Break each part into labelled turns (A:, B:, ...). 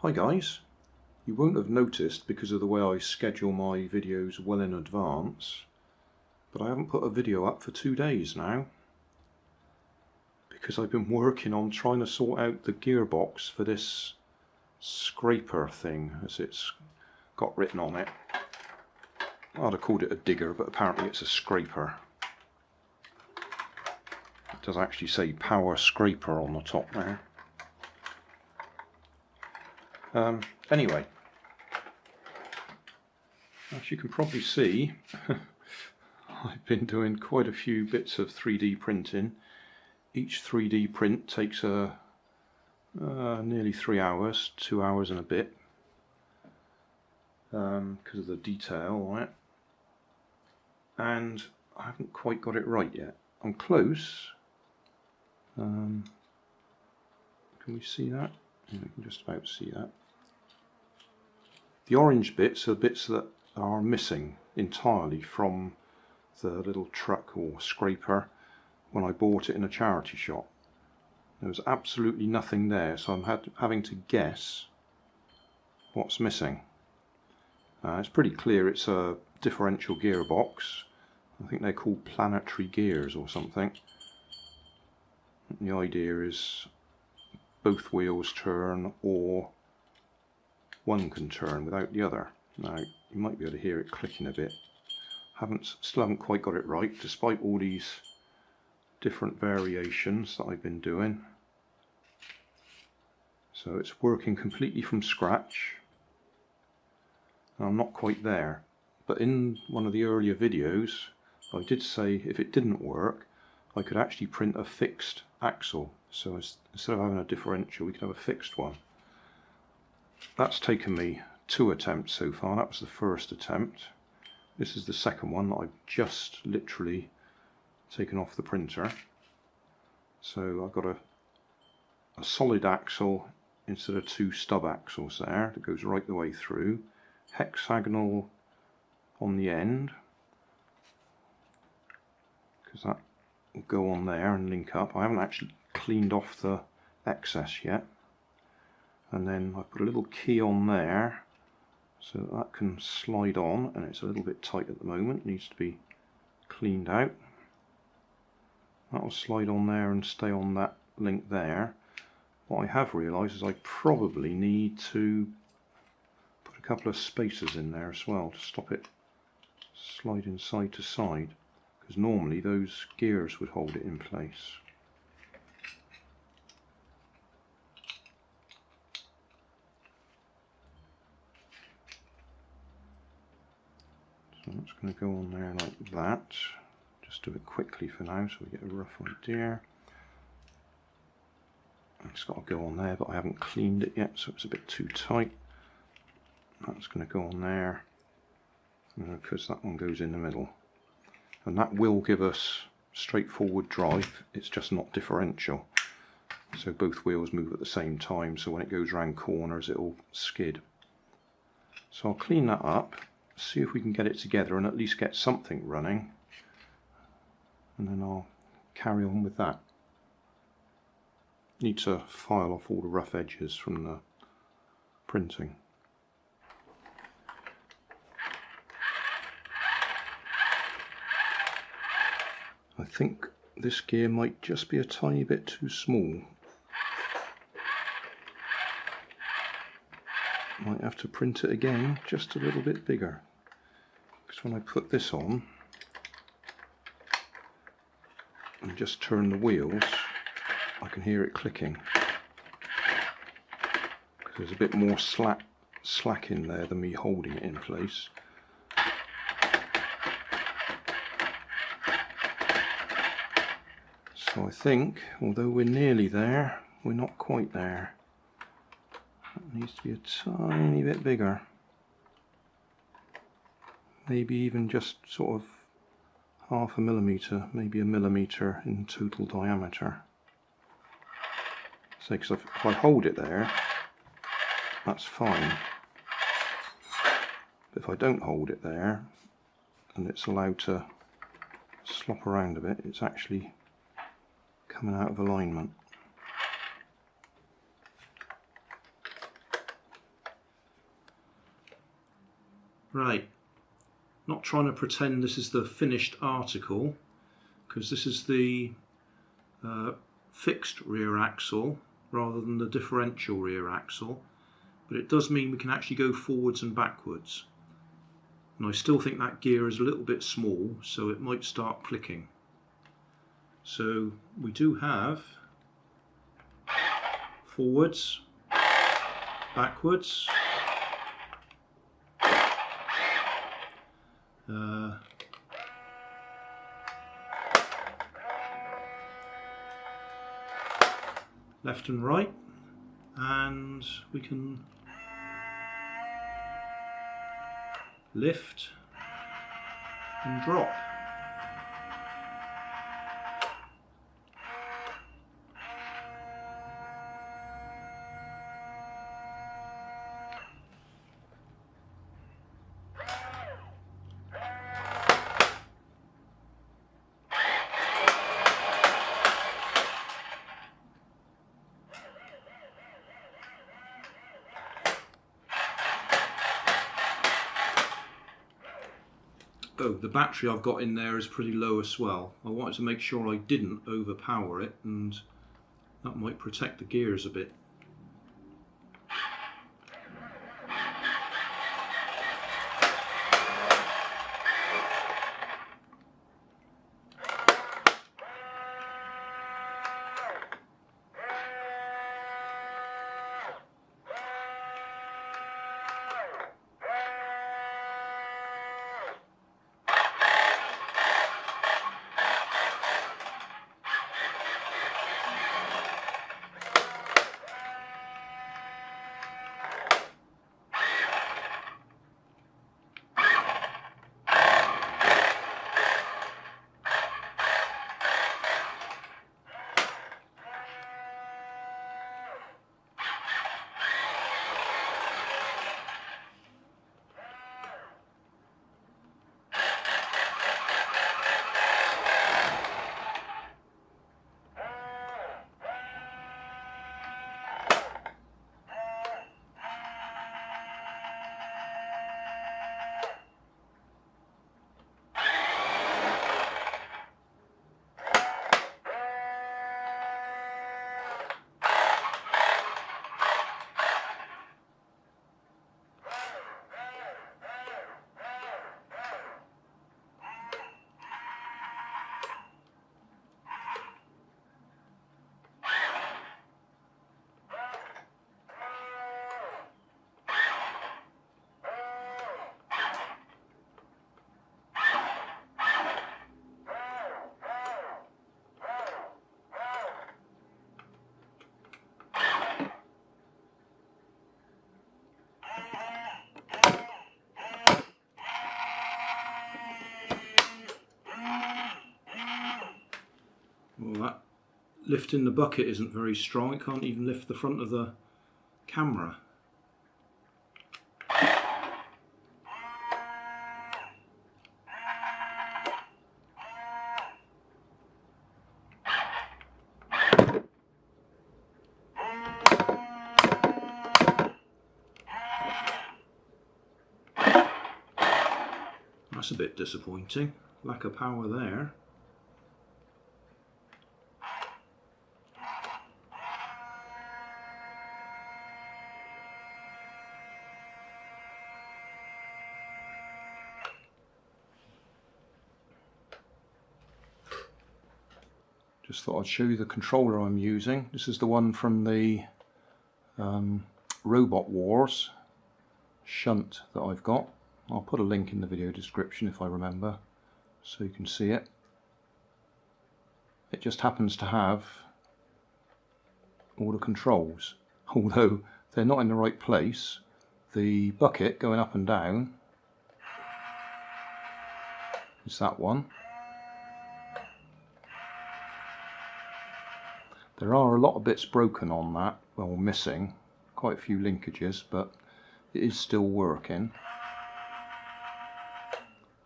A: Hi guys, you won't have noticed because of the way I schedule my videos well in advance, but I haven't put a video up for 2 days now because I've been working on trying to sort out the gearbox for this scraper thing, as it's got written on it. I'd have called it a digger, but apparently it's a scraper. It does actually say power scraper on the top there. Anyway, as you can probably see, I've been doing quite a few bits of 3D printing. Each 3D print takes nearly 3 hours, 2 hours and a bit, because of the detail on it. And I haven't quite got it right yet. I'm close. Can we see that? Yeah, we can just about see that. The orange bits are bits that are missing entirely from the little truck or scraper when I bought it in a charity shop. There was absolutely nothing there, so I'm having to guess what's missing. It's pretty clear it's a differential gearbox. I think they're called planetary gears or something. The idea is both wheels turn, or one can turn without the other. Now you might be able to hear it clicking a bit. Still haven't quite got it right, despite all these different variations that I've been doing. So it's working completely from scratch. And I'm not quite there. But in one of the earlier videos, I did say if it didn't work, I could actually print a fixed axle. So instead of having a differential, we could have a fixed one. That's taken me 2 attempts so far. That was the first attempt. This is the second one that I've just literally taken off the printer. So I've got a solid axle instead of 2 stub axles there that goes right the way through. Hexagonal on the end, because that will go on there and link up. I haven't actually cleaned off the excess yet. And then I put a little key on there so that can slide on, and it's a little bit tight at the moment, needs to be cleaned out. That will slide on there and stay on that link there. What I have realised is I probably need to put a couple of spacers in there as well to stop it sliding side to side, because normally those gears would hold it in place. So that's going to go on there like that. Just do it quickly for now so we get a rough idea. It's got to go on there, but I haven't cleaned it yet, so it's a bit too tight. That's going to go on there, because that one goes in the middle. And that will give us straightforward drive, it's just not differential. So both wheels move at the same time, so when it goes round corners it'll skid. So I'll clean that up, see if we can get it together and at least get something running. And then I'll carry on with that. Need to file off all the rough edges from the printing. I think this gear might just be a tiny bit too small. Might have to print it again just a little bit bigger, because when I put this on and just turn the wheels, I can hear it clicking, because there's a bit more slack in there than me holding it in place. So I think, although we're nearly there, we're not quite there. It needs to be a tiny bit bigger. Maybe even just sort of 1/2 millimetre, maybe 1 millimetre in total diameter. So because if I hold it there, that's fine. But if I don't hold it there, and it's allowed to slop around a bit, it's actually coming out of alignment. Right, not trying to pretend this is the finished article, because this is the fixed rear axle rather than the differential rear axle, but it does mean we can actually go forwards and backwards. And I still think that gear is a little bit small, so it might start clicking. So we do have forwards, backwards, left and right, and we can lift and drop. Oh, the battery I've got in there is pretty low as well. I wanted to make sure I didn't overpower it, and that might protect the gears a bit. Well, that lifting the bucket isn't very strong. It can't even lift the front of the camera. That's a bit disappointing. Lack of power there. Just thought I'd show you the controller I'm using. This is the one from the Robot Wars Shunt that I've got. I'll put a link in the video description if I remember, so you can see it. It just happens to have all the controls, although they're not in the right place. The bucket going up and down is that one. There are a lot of bits broken on that, well, missing, quite a few linkages, but it is still working.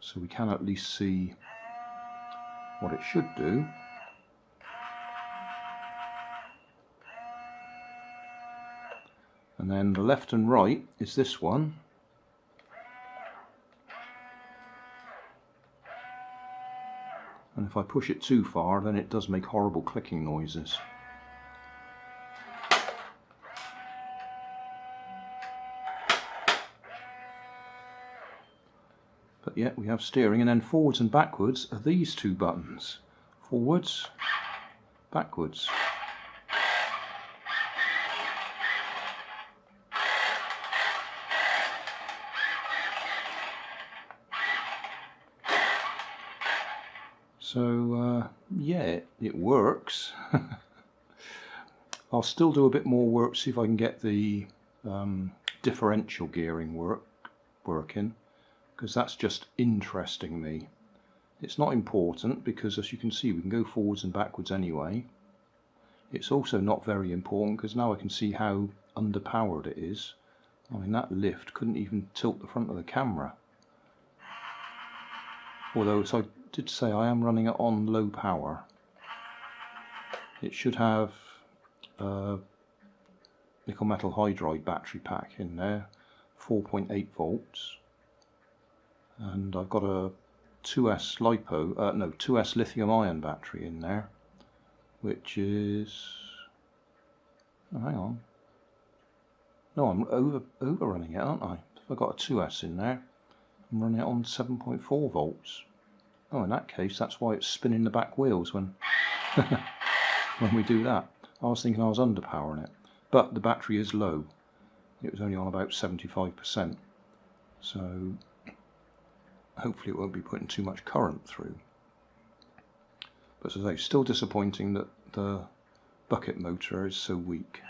A: So we can at least see what it should do. And then the left and right is this one. and if I push it too far then it does make horrible clicking noises. But yeah, we have steering, and then forwards and backwards are these two buttons. Forwards, backwards. So yeah, it works. I'll still do a bit more work, see if I can get the differential gearing working, because that's just interesting me. It's not important because, as you can see, we can go forwards and backwards anyway. It's also not very important because now I can see how underpowered it is. I mean, that lift couldn't even tilt the front of the camera. Although, as I did say, I am running it on low power. It should have a nickel metal hydride battery pack in there, 4.8 volts, and I've got a 2S LiPo, no, 2S lithium ion battery in there, which is, oh, hang on, no, I'm overrunning it, aren't I? If I've got a 2S in there, I'm running it on 7.4 volts. Oh, in that case, that's why it's spinning the back wheels when when we do that. I was thinking I was underpowering it, but the battery is low. It was only on about 75%, so hopefully it won't be putting too much current through. But as I say, still disappointing that the bucket motor is so weak.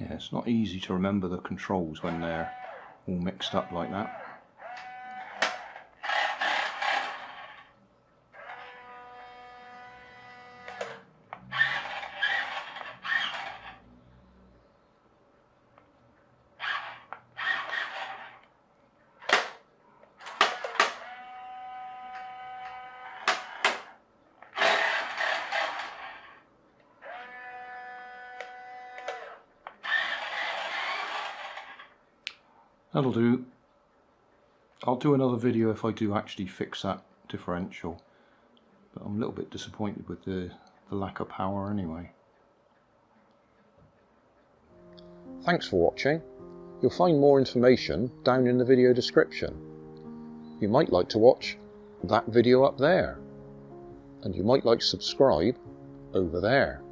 A: Yeah, it's not easy to remember the controls when they're all mixed up like that. That'll do. I'll do another video if I do actually fix that differential, but I'm a little bit disappointed with the lack of power anyway. Thanks for watching. You'll find more information down in the video description. You might like to watch that video up there, and you might like to subscribe over there.